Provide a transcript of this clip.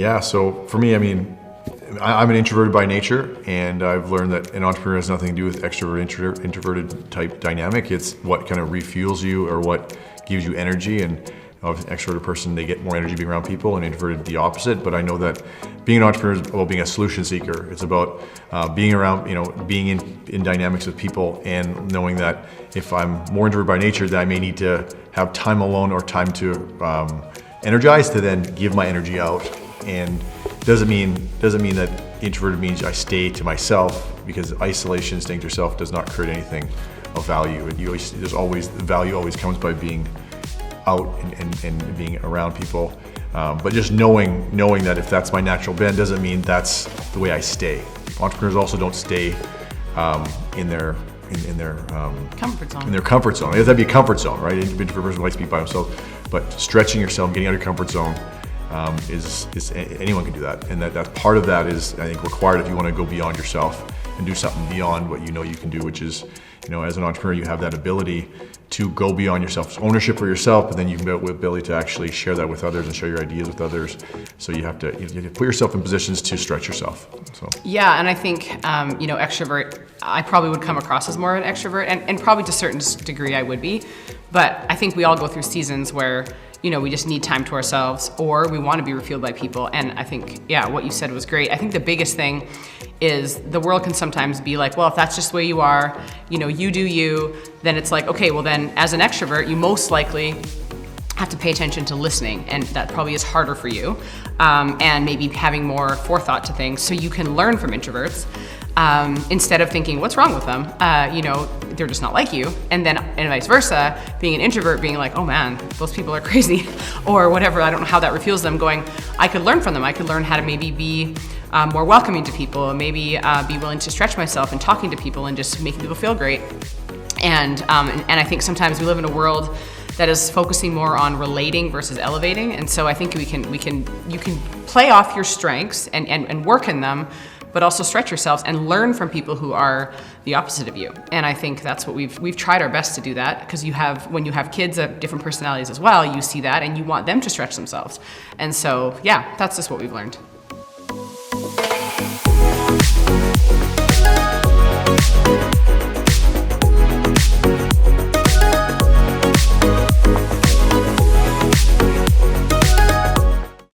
Yeah, so for me, I mean, I'm an introverted by nature, and I've learned that an entrepreneur has nothing to do with extrovert, introverted type dynamic. It's what kind of refuels you or what gives you energy. And an extroverted person, they get more energy being around people, and introverted the opposite. But I know that being an entrepreneur is about being a solution seeker. It's about being around, being in dynamics with people, and knowing that if I'm more introverted by nature, that I may need to have time alone or time to energize to then give my energy out. And doesn't mean that introverted means I stay to myself, because isolation, staying to yourself, does not create anything of value. The value always comes by being out and being around people. But just knowing that if that's my natural bend doesn't mean that's the way I stay. Entrepreneurs also don't stay in their comfort zone. In their comfort zone. That'd be a comfort zone, right? An introverted person likes to be by himself, but stretching yourself, getting out of your comfort zone, is anyone can do that, and that part of that is, I think, required if you want to go beyond yourself and do something beyond what you can do, which is, as an entrepreneur, you have that ability to go beyond yourself. It's ownership for yourself, but then you can have the ability to actually share that with others and share your ideas with others. So you have to put yourself in positions to stretch yourself. So yeah, and I think extrovert, I probably would come across as more of an extrovert, and probably to a certain degree I would be, but I think we all go through seasons where we just need time to ourselves, or we want to be refueled by people. And I think, what you said was great. I think the biggest thing is the world can sometimes be like, well, if that's just the way you are, you do you, then it's like, okay, well then as an extrovert, you most likely have to pay attention to listening, and that probably is harder for you, and maybe having more forethought to things so you can learn from introverts, instead of thinking, what's wrong with them? They're just not like you. And vice versa, being an introvert, being like, oh man, those people are crazy, or whatever, I don't know how that refuels them, going, I could learn from them. I could learn how to maybe be more welcoming to people, maybe be willing to stretch myself in talking to people and just making people feel great. And I think sometimes we live in a world that is focusing more on relating versus elevating. And so I think you can play off your strengths and work in them, but also stretch yourselves and learn from people who are the opposite of you. And I think that's what we've tried our best to do that, because when you have kids of different personalities as well, you see that and you want them to stretch themselves. And so, that's just what we've learned.